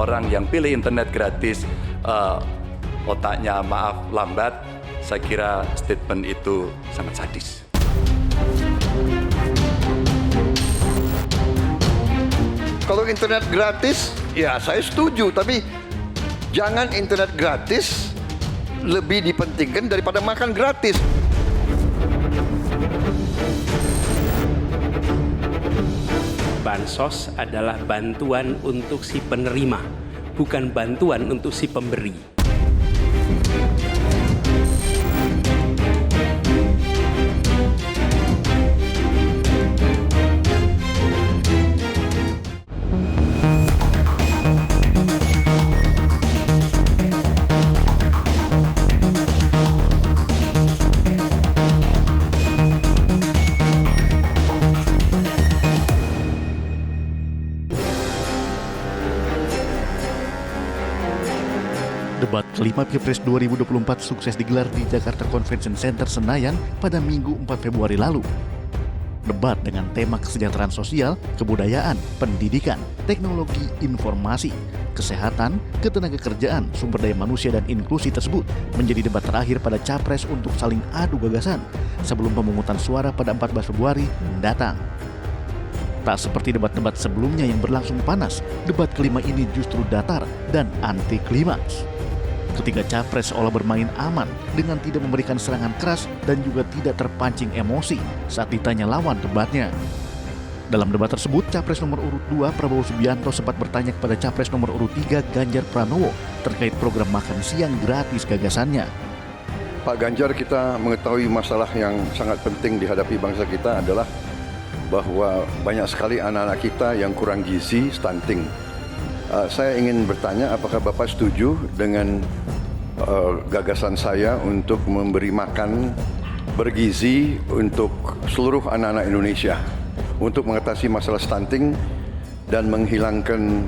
orang yang pilih internet gratis otaknya maaf lambat, saya kira statement itu sangat sadis. Kalau internet gratis, ya saya setuju, tapi jangan internet gratis lebih dipentingkan daripada makan gratis. Bansos adalah bantuan untuk si penerima, bukan bantuan untuk si pemberi. Debat kelima Pilpres 2024 sukses digelar di Jakarta Convention Center Senayan pada Minggu 4 Februari lalu. Debat dengan tema kesejahteraan sosial, kebudayaan, pendidikan, teknologi informasi, kesehatan, ketenagakerjaan, sumber daya manusia, dan inklusi tersebut menjadi debat terakhir pada Capres untuk saling adu gagasan sebelum pemungutan suara pada 14 Februari mendatang. Tak seperti debat-debat sebelumnya yang berlangsung panas, debat kelima ini justru datar dan anti klimaks. Ketika Capres seolah bermain aman dengan tidak memberikan serangan keras dan juga tidak terpancing emosi saat ditanya lawan debatnya. Dalam debat tersebut, Capres nomor urut 2 Prabowo Subianto sempat bertanya kepada Capres nomor urut 3 Ganjar Pranowo terkait program makan siang gratis gagasannya. Pak Ganjar, kita mengetahui masalah yang sangat penting dihadapi bangsa kita adalah bahwa banyak sekali anak-anak kita yang kurang gizi, stunting. Saya ingin bertanya, apakah Bapak setuju dengan gagasan saya untuk memberi makan bergizi untuk seluruh anak-anak Indonesia untuk mengatasi masalah stunting dan menghilangkan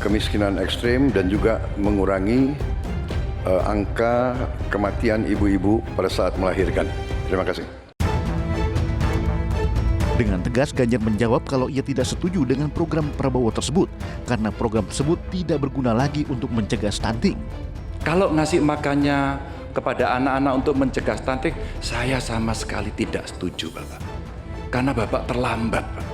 kemiskinan ekstrem dan juga mengurangi angka kematian ibu-ibu pada saat melahirkan. Terima kasih. Dengan tegas, Ganjar menjawab kalau ia tidak setuju dengan program Prabowo tersebut karena program tersebut tidak berguna lagi untuk mencegah stunting. Kalau ngasih makannya kepada anak-anak untuk mencegah stunting, saya sama sekali tidak setuju, Bapak. Karena Bapak terlambat, Pak.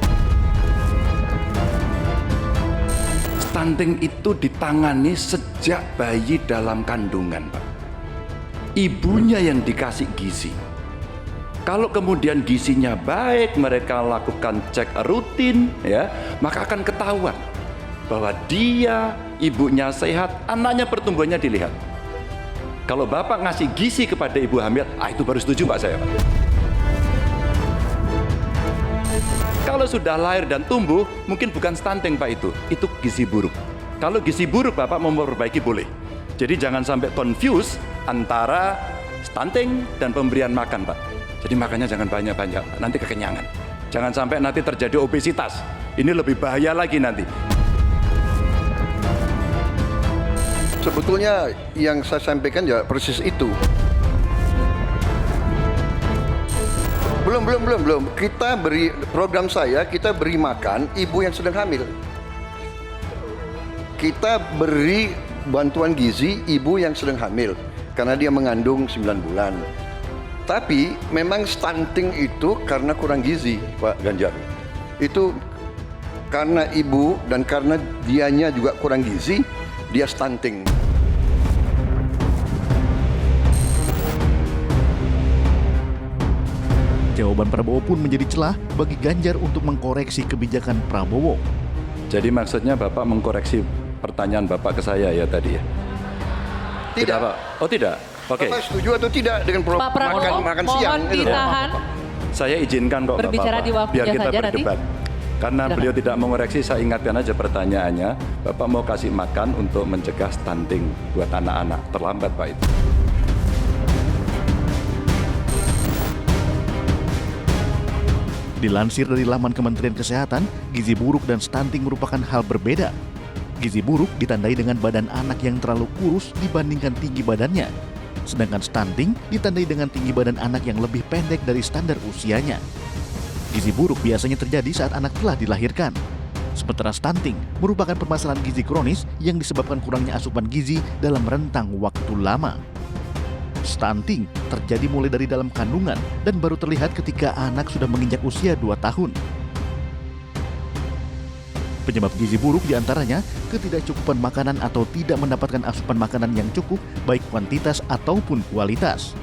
Stunting itu ditangani sejak bayi dalam kandungan, Pak. Ibunya yang dikasih gizi. Kalau kemudian gizinya baik, mereka lakukan cek rutin, ya, maka akan ketahuan bahwa dia, ibunya sehat, anaknya pertumbuhannya dilihat. Kalau Bapak ngasih gizi kepada ibu hamil, itu baru setuju Pak saya, Pak. Kalau sudah lahir dan tumbuh, mungkin bukan stunting Pak itu gizi buruk. Kalau gizi buruk Bapak mau memperbaiki boleh. Jadi jangan sampai confuse antara stunting dan pemberian makan, Pak. Jadi makannya jangan banyak-banyak, nanti kekenyangan. Jangan sampai nanti terjadi obesitas. Ini lebih bahaya lagi nanti. Sebetulnya yang saya sampaikan ya persis itu. Belum. Kita beri program kita beri makan ibu yang sedang hamil. Kita beri bantuan gizi ibu yang sedang hamil karena dia mengandung 9 bulan. Tapi memang stunting itu karena kurang gizi, Pak Ganjar. Itu karena ibu dan karena dianya juga kurang gizi, dia stunting. Jawaban Prabowo pun menjadi celah bagi Ganjar untuk mengkoreksi kebijakan Prabowo. Jadi maksudnya Bapak mengkoreksi pertanyaan Bapak ke saya ya tadi ya? Tidak, Pak. Oh tidak? Oke. Bapak setuju atau tidak dengan Pak Prabowo, makan siang? mohon ditahan. Saya izinkan kok Berbicara Bapak, di waktunya biar kita saja nanti. berdebat. Karena beliau tidak mengoreksi, saya ingatkan aja pertanyaannya. Bapak mau kasih makan untuk mencegah stunting buat anak-anak. Terlambat Pak itu. Dilansir dari laman Kementerian Kesehatan, gizi buruk dan stunting merupakan hal berbeda. Gizi buruk ditandai dengan badan anak yang terlalu kurus dibandingkan tinggi badannya. Sedangkan stunting ditandai dengan tinggi badan anak yang lebih pendek dari standar usianya. Gizi buruk biasanya terjadi saat anak telah dilahirkan. Sementara stunting merupakan permasalahan gizi kronis yang disebabkan kurangnya asupan gizi dalam rentang waktu lama. Stunting terjadi mulai dari dalam kandungan dan baru terlihat ketika anak sudah menginjak usia 2 tahun. Penyebab gizi buruk diantaranya ketidakcukupan makanan atau tidak mendapatkan asupan makanan yang cukup baik kuantitas ataupun kualitas.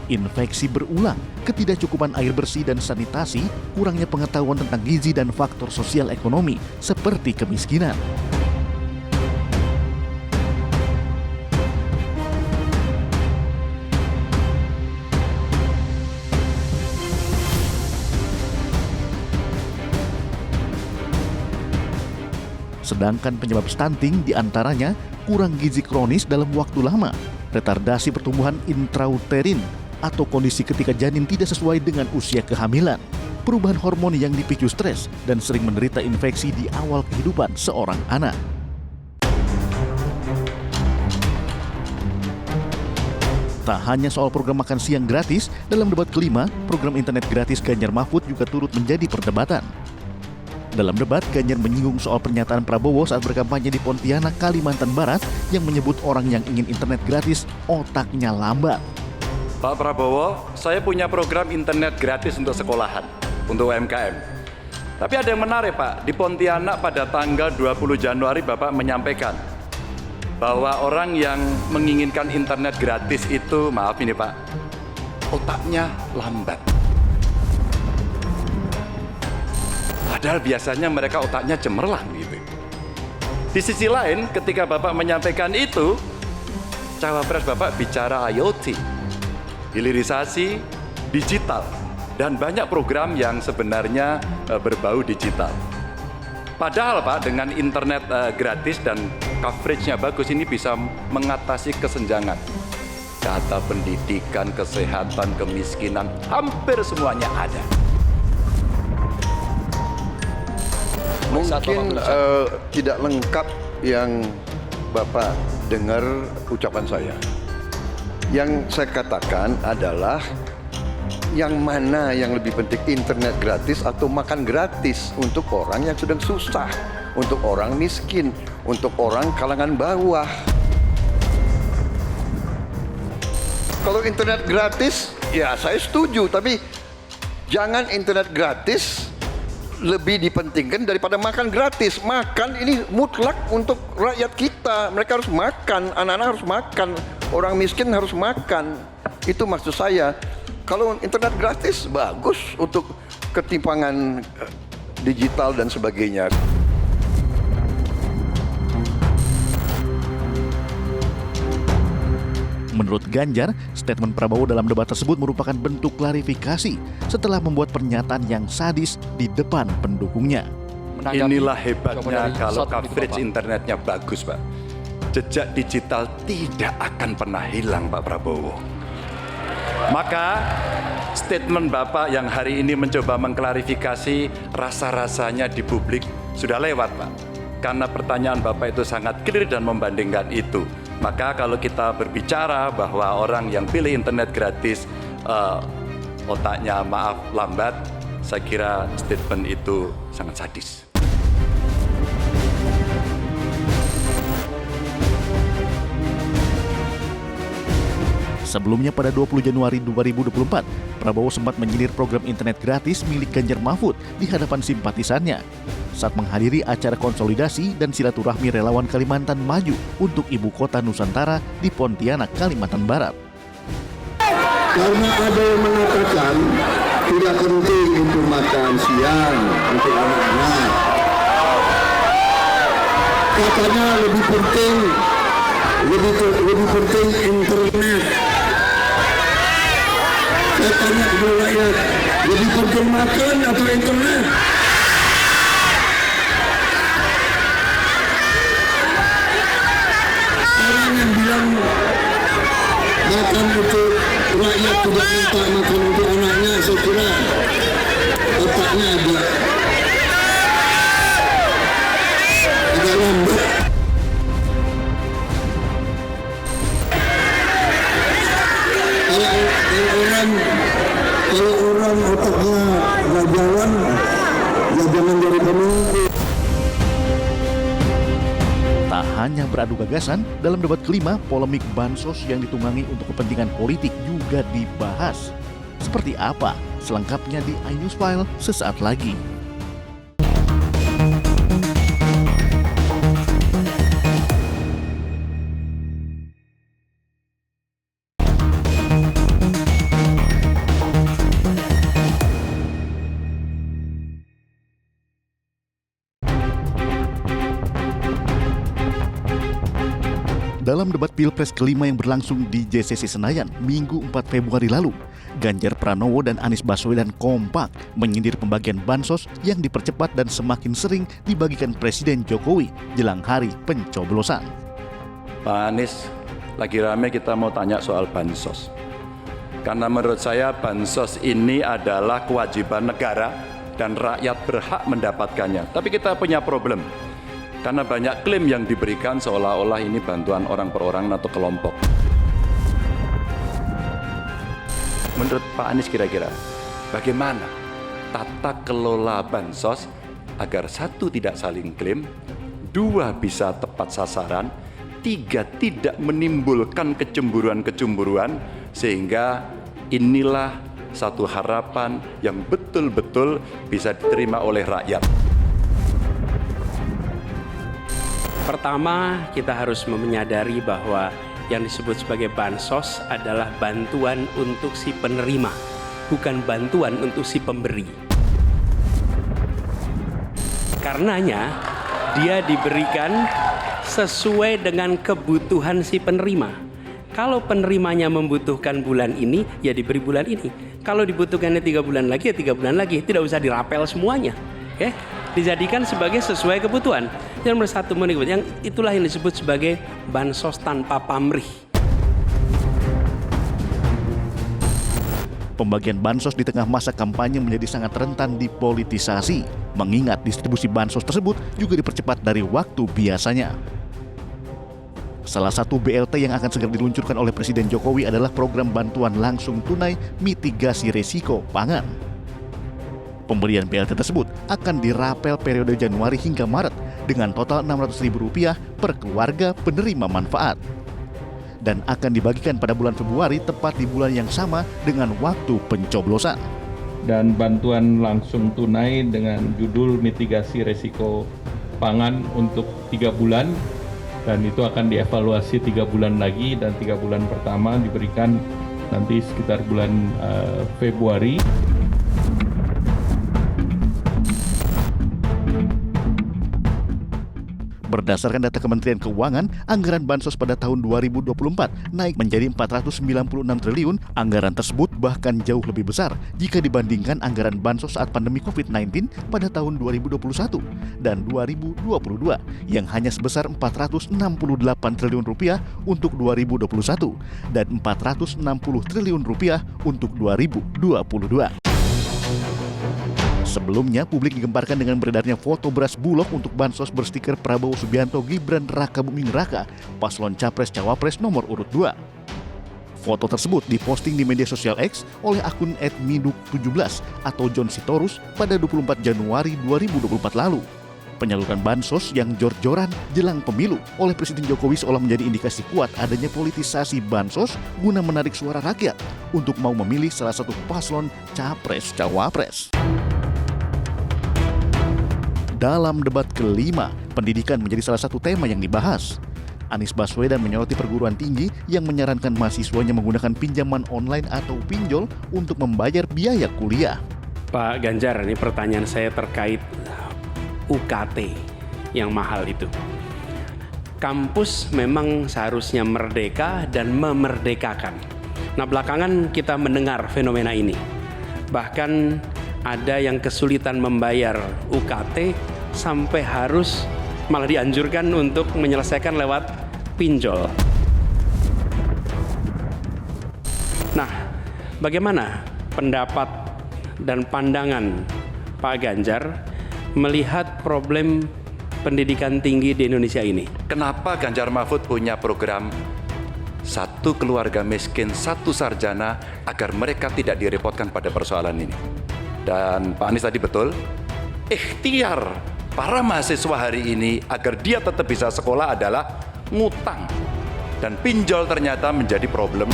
Infeksi berulang, ketidakcukupan air bersih dan sanitasi, kurangnya pengetahuan tentang gizi dan faktor sosial ekonomi seperti kemiskinan. Sedangkan penyebab stunting diantaranya kurang gizi kronis dalam waktu lama, retardasi pertumbuhan intrauterin atau kondisi ketika janin tidak sesuai dengan usia kehamilan, perubahan hormon yang dipicu stres, dan sering menderita infeksi di awal kehidupan seorang anak. Tak hanya soal program makan siang gratis, dalam debat kelima, program internet gratis Ganjar Mahfud juga turut menjadi perdebatan. Dalam debat, Ganjar menyinggung soal pernyataan Prabowo saat berkampanye di Pontianak, Kalimantan Barat yang menyebut orang yang ingin internet gratis otaknya lambat. Pak Prabowo, saya punya program internet gratis untuk sekolahan, untuk UMKM. Tapi ada yang menarik Pak, di Pontianak pada tanggal 20 Januari Bapak menyampaikan bahwa orang yang menginginkan internet gratis itu, maaf ini Pak, otaknya lambat. Padahal biasanya mereka otaknya cemerlang gitu. Di sisi lain, ketika Bapak menyampaikan itu, Cawapres Bapak bicara IoT, hilirisasi digital, dan banyak program yang sebenarnya berbau digital. Padahal Pak, dengan internet gratis dan coveragenya bagus, ini bisa mengatasi kesenjangan. Data pendidikan, kesehatan, kemiskinan, hampir semuanya ada. Mungkin tidak lengkap yang Bapak dengar ucapan saya. Yang saya katakan adalah yang mana yang lebih penting, internet gratis atau makan gratis untuk orang yang sedang susah, untuk orang miskin, untuk orang kalangan bawah. Kalau internet gratis, ya saya setuju, tapi jangan internet gratis lebih dipentingkan daripada makan gratis. Makan ini mutlak untuk rakyat kita. Mereka harus makan, anak-anak harus makan, orang miskin harus makan. Itu maksud saya. Kalau internet gratis bagus untuk ketimpangan digital dan sebagainya. Menurut Ganjar, statement Prabowo dalam debat tersebut merupakan bentuk klarifikasi setelah membuat pernyataan yang sadis di depan pendukungnya. Inilah hebatnya kalau coverage internetnya bagus Pak. Jejak digital tidak akan pernah hilang Pak Prabowo. Maka statement Bapak yang hari ini mencoba mengklarifikasi rasa-rasanya di publik sudah lewat Pak. Karena pertanyaan Bapak itu sangat clear dan membandingkan itu. Maka kalau kita berbicara bahwa orang yang pilih internet gratis otaknya maaf lambat, saya kira statement itu sangat sadis. Sebelumnya pada 20 Januari 2024, Prabowo sempat menyindir program internet gratis milik Ganjar Mahfud di hadapan simpatisannya saat menghadiri acara konsolidasi dan silaturahmi relawan Kalimantan Maju untuk Ibu Kota Nusantara di Pontianak, Kalimantan Barat. Karena ada yang mengatakan tidak penting untuk makan siang untuk anak-anak. Katanya lebih penting internet. Saya tanya kepada rakyat, lebih penting makan atau internet? Orang yang bilang makan untuk rakyat tidak minta makan untuk anaknya, saya kira otaknya agak lambat. Kalau orang otaknya gak jalan, ya jangan jadi pemimpin. hanya beradu gagasan, dalam debat kelima, polemik bansos yang ditunggangi untuk kepentingan politik juga dibahas. Seperti apa? Selengkapnya di iNews File sesaat lagi. Dalam debat Pilpres kelima yang berlangsung di JCC Senayan Minggu 4 Februari lalu, Ganjar Pranowo dan Anies Baswedan kompak menyindir pembagian bansos yang dipercepat dan semakin sering dibagikan Presiden Jokowi jelang hari pencoblosan. Pak Anies, lagi rame kita mau tanya soal bansos. Karena menurut saya bansos ini adalah kewajiban negara dan rakyat berhak mendapatkannya. Tapi kita punya problem. Karena banyak klaim yang diberikan seolah-olah ini bantuan orang per orang atau kelompok. Menurut Pak Anies kira-kira bagaimana tata kelola bansos agar satu tidak saling klaim, dua bisa tepat sasaran, tiga tidak menimbulkan kecemburuan-kecemburuan, sehingga inilah satu harapan yang betul-betul bisa diterima oleh rakyat. Pertama, kita harus menyadari bahwa yang disebut sebagai bansos adalah bantuan untuk si penerima, bukan bantuan untuk si pemberi. Karenanya, dia diberikan sesuai dengan kebutuhan si penerima. Kalau penerimanya membutuhkan bulan ini, ya diberi bulan ini. Kalau dibutuhkannya 3 bulan lagi, ya 3 bulan lagi. Tidak usah dirapel semuanya. Oke? Dijadikan sebagai sesuai kebutuhan. Yang nomor satu, yang itulah yang disebut sebagai bansos tanpa pamrih. Pembagian bansos di tengah masa kampanye menjadi sangat rentan dipolitisasi, mengingat distribusi bansos tersebut juga dipercepat dari waktu biasanya. Salah satu BLT yang akan segera diluncurkan oleh Presiden Jokowi adalah program bantuan langsung tunai mitigasi risiko pangan. Pemberian BLT tersebut akan dirapel periode Januari hingga Maret dengan total Rp600.000 per keluarga penerima manfaat. Dan akan dibagikan pada bulan Februari tepat di bulan yang sama dengan waktu pencoblosan. Dan bantuan langsung tunai dengan judul mitigasi risiko pangan untuk 3 bulan. Dan itu akan dievaluasi 3 bulan lagi, dan 3 bulan pertama diberikan nanti sekitar bulan Februari. Berdasarkan data Kementerian Keuangan, anggaran bansos pada tahun 2024 naik menjadi 496 triliun. Anggaran tersebut bahkan jauh lebih besar jika dibandingkan anggaran bansos saat pandemi COVID-19 pada tahun 2021 dan 2022 yang hanya sebesar 468 triliun rupiah untuk 2021 dan 460 triliun rupiah untuk 2022. Sebelumnya, publik digemparkan dengan beredarnya foto beras Bulog untuk bansos berstiker Prabowo Subianto Gibran Raka Buming Raka, paslon Capres-Cawapres nomor urut 2. Foto tersebut diposting di media sosial X oleh akun @miduk17 atau John Sitorus pada 24 Januari 2024 lalu. Penyaluran bansos yang jor-joran jelang pemilu oleh Presiden Jokowi seolah menjadi indikasi kuat adanya politisasi bansos guna menarik suara rakyat untuk mau memilih salah satu paslon Capres-Cawapres. Dalam debat kelima, pendidikan menjadi salah satu tema yang dibahas. Anies Baswedan menyoroti perguruan tinggi yang menyarankan mahasiswanya menggunakan pinjaman online atau pinjol untuk membayar biaya kuliah. Pak Ganjar, ini pertanyaan saya terkait UKT yang mahal itu. Kampus memang seharusnya merdeka dan memerdekakan. Nah, belakangan kita mendengar fenomena ini. Bahkan ada yang kesulitan membayar UKT sampai harus malah dianjurkan untuk menyelesaikan lewat pinjol. Nah, bagaimana pendapat dan pandangan Pak Ganjar melihat problem pendidikan tinggi di Indonesia ini? Kenapa Ganjar Mahfud punya program satu keluarga miskin, satu sarjana agar mereka tidak direpotkan pada persoalan ini? Dan Pak Anies tadi betul, ikhtiar para mahasiswa hari ini agar dia tetap bisa sekolah adalah ngutang. Dan pinjol ternyata menjadi problem.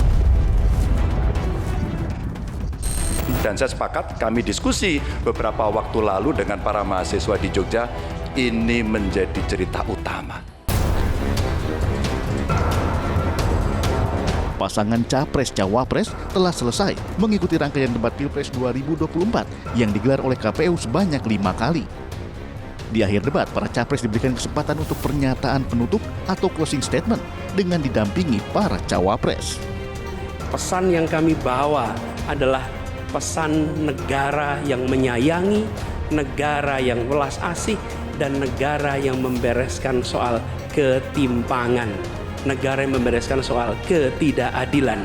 Dan saya sepakat, kami diskusi beberapa waktu lalu dengan para mahasiswa di Jogja, ini menjadi cerita utama. Pasangan Capres-Cawapres telah selesai mengikuti rangkaian debat Pilpres 2024 yang digelar oleh KPU sebanyak 5 kali. Di akhir debat, para capres diberikan kesempatan untuk pernyataan penutup atau closing statement dengan didampingi para cawapres. Pesan yang kami bawa adalah pesan negara yang menyayangi, negara yang welas asih, dan negara yang membereskan soal ketimpangan. Negara yang membereskan soal ketidakadilan,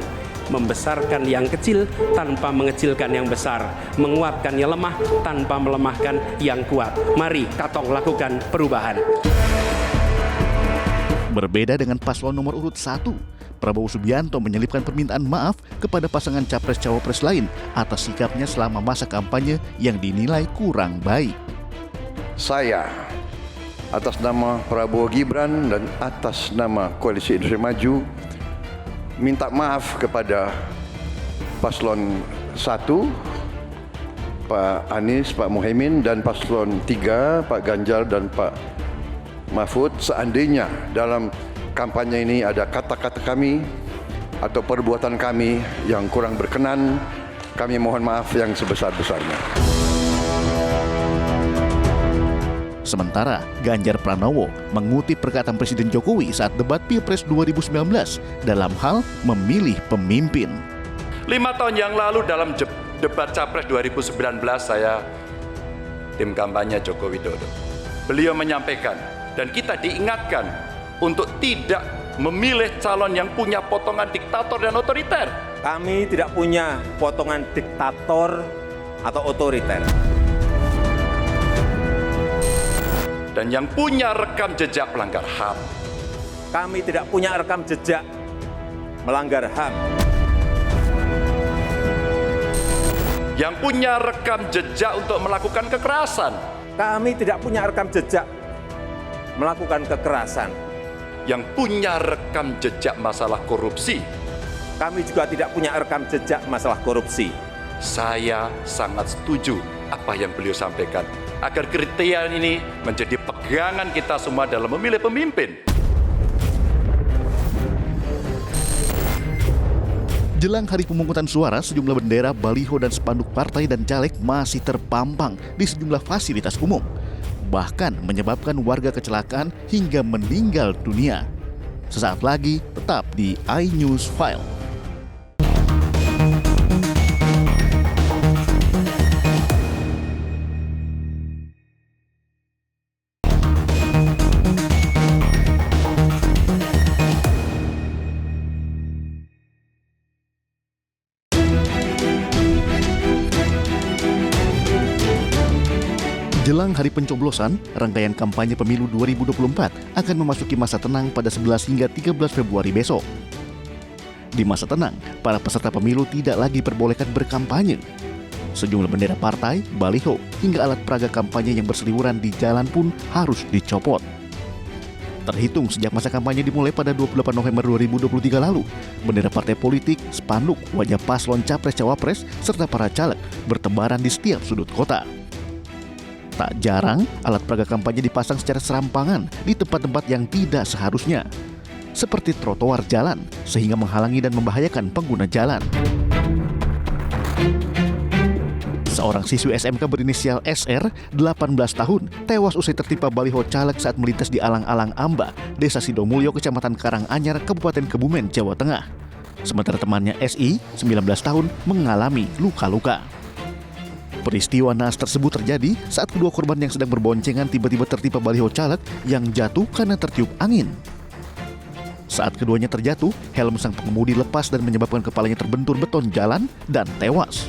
membesarkan yang kecil tanpa mengecilkan yang besar, menguatkan yang lemah tanpa melemahkan yang kuat. Mari Katong lakukan perubahan. Berbeda dengan paslon nomor urut 1, Prabowo Subianto menyelipkan permintaan maaf kepada pasangan Capres-Cawapres lain atas sikapnya selama masa kampanye yang dinilai kurang baik. Saya atas nama Prabowo Gibran dan atas nama Koalisi Indonesia Maju minta maaf kepada paslon 1 Pak Anies, Pak Muhaimin, dan paslon 3 Pak Ganjar dan Pak Mahfud. Seandainya dalam kampanye ini ada kata-kata kami atau perbuatan kami yang kurang berkenan, kami mohon maaf yang sebesar-besarnya. Sementara Ganjar Pranowo mengutip perkataan Presiden Jokowi saat debat Pilpres 2019 dalam hal memilih pemimpin. 5 tahun yang lalu dalam debat Capres 2019 saya tim kampanye Joko Widodo. Beliau menyampaikan dan kita diingatkan untuk tidak memilih calon yang punya potongan diktator dan otoriter. Kami tidak punya potongan diktator atau otoriter. Dan yang punya rekam jejak melanggar HAM. Kami tidak punya rekam jejak melanggar HAM. Yang punya rekam jejak untuk melakukan kekerasan. Kami tidak punya rekam jejak melakukan kekerasan. Yang punya rekam jejak masalah korupsi. Kami juga tidak punya rekam jejak masalah korupsi. Saya sangat setuju apa yang beliau sampaikan, agar kriteria ini menjadi pegangan kita semua dalam memilih pemimpin. Jelang hari pemungutan suara, sejumlah bendera, baliho, dan spanduk partai dan caleg masih terpampang di sejumlah fasilitas umum. Bahkan menyebabkan warga kecelakaan hingga meninggal dunia. Sesaat lagi, tetap di iNews File. Jelang hari pencoblosan, rangkaian kampanye pemilu 2024 akan memasuki masa tenang pada 11 hingga 13 Februari besok. Di masa tenang, para peserta pemilu tidak lagi diperbolehkan berkampanye. Sejumlah bendera partai, baliho, hingga alat peraga kampanye yang berseliweran di jalan pun harus dicopot. Terhitung sejak masa kampanye dimulai pada 28 November 2023 lalu, bendera partai politik, spanduk, wajah paslon Capres-Cawapres, serta para caleg bertebaran di setiap sudut kota. Tak jarang, alat peraga kampanye dipasang secara serampangan di tempat-tempat yang tidak seharusnya, seperti trotoar jalan, sehingga menghalangi dan membahayakan pengguna jalan. Seorang siswi SMK berinisial SR, 18 tahun, tewas usai tertimpa baliho caleg saat melintas di Alang-Alang Amba, Desa Sidomulyo, Kecamatan Karanganyar, Kabupaten Kebumen, Jawa Tengah. Sementara temannya SI, 19 tahun, mengalami luka-luka. Peristiwa naas tersebut terjadi saat kedua korban yang sedang berboncengan tiba-tiba tertimpa baliho caleg yang jatuh karena tertiup angin. Saat keduanya terjatuh, helm sang pengemudi lepas dan menyebabkan kepalanya terbentur beton jalan dan tewas.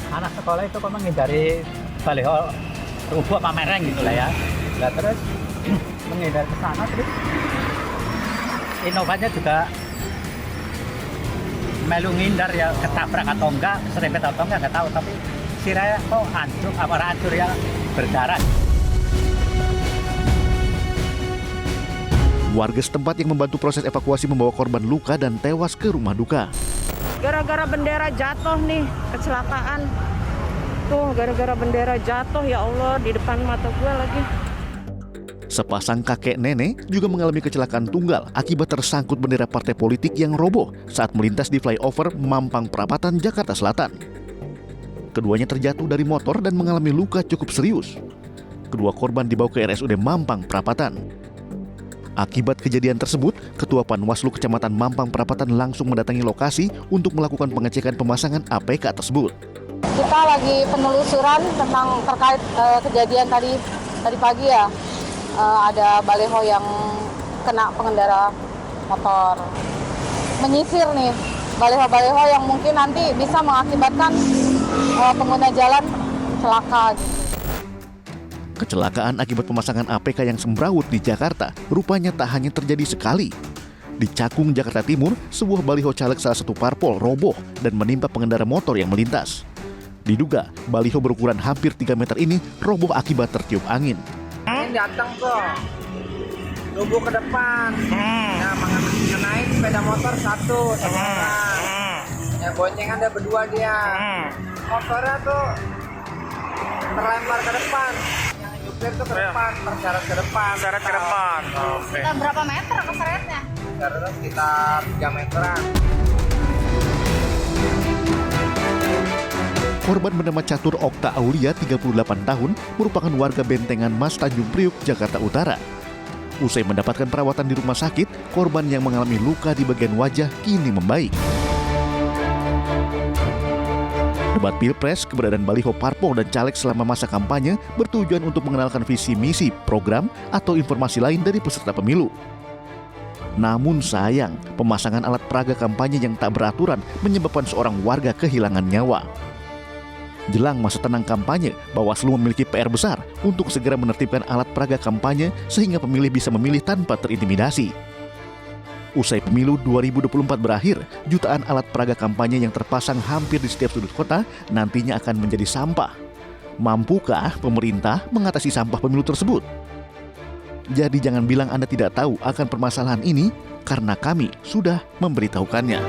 Anak sekolah itu kok menghindari baliho rubuh apa mereng gitu lah ya. Nah, terus menghindari ke sana, terus Innovanya juga melu ngindar ya, ketabrak atau enggak, serempet atau enggak tahu, tapi kira kok hancur, apa hancur ya, berdarah. Warga setempat yang membantu proses evakuasi membawa korban luka dan tewas ke rumah duka. Gara-gara bendera jatuh nih, kecelakaan. Tuh, gara-gara bendera jatuh, ya Allah, di depan mata gue lagi. Sepasang kakek nenek juga mengalami kecelakaan tunggal akibat tersangkut bendera partai politik yang roboh saat melintas di flyover Mampang Perapatan, Jakarta Selatan. Keduanya terjatuh dari motor dan mengalami luka cukup serius. Kedua korban dibawa ke RSUD Mampang Perapatan. Akibat kejadian tersebut, Ketua Panwaslu Kecamatan Mampang Perapatan langsung mendatangi lokasi untuk melakukan pengecekan pemasangan APK tersebut. Kita lagi penelusuran tentang terkait kejadian tadi pagi ya. Ada baliho yang kena pengendara motor. Menyisir nih baliho-baliho yang mungkin nanti bisa mengakibatkan pengguna jalan celaka. Kecelakaan akibat pemasangan APK yang semrawut di Jakarta rupanya tak hanya terjadi sekali. Di Cakung, Jakarta Timur, sebuah baliho caleg salah satu parpol roboh dan menimpa pengendara motor yang melintas. Diduga, baliho berukuran hampir 3 meter ini roboh akibat tertiup angin. Ini datang kok, tubuh ke depan. Nah, mengenai sepeda motor satu orang. Ya bonceng ada berdua dia. Motornya tuh terlempar ke depan. Yang nyupir tuh ke depan, terseret ke depan. Oke. Berapa meter keseretnya? Terseret sekitar 3 meteran. Korban bernama Catur Okta Aulia, 38 tahun, merupakan warga Bentengan Mas, Tanjung Priuk, Jakarta Utara. Usai mendapatkan perawatan di rumah sakit, korban yang mengalami luka di bagian wajah kini membaik. Debat Pilpres, keberadaan baliho parpol dan caleg selama masa kampanye bertujuan untuk mengenalkan visi misi, program, atau informasi lain dari peserta pemilu. Namun sayang, pemasangan alat peraga kampanye yang tak beraturan menyebabkan seorang warga kehilangan nyawa. Jelang masa tenang kampanye, Bawaslu memiliki PR besar untuk segera menertibkan alat peraga kampanye sehingga pemilih bisa memilih tanpa terintimidasi. Usai pemilu 2024 berakhir, jutaan alat peraga kampanye yang terpasang hampir di setiap sudut kota nantinya akan menjadi sampah. Mampukah pemerintah mengatasi sampah pemilu tersebut? Jadi jangan bilang Anda tidak tahu akan permasalahan ini, karena kami sudah memberitahukannya.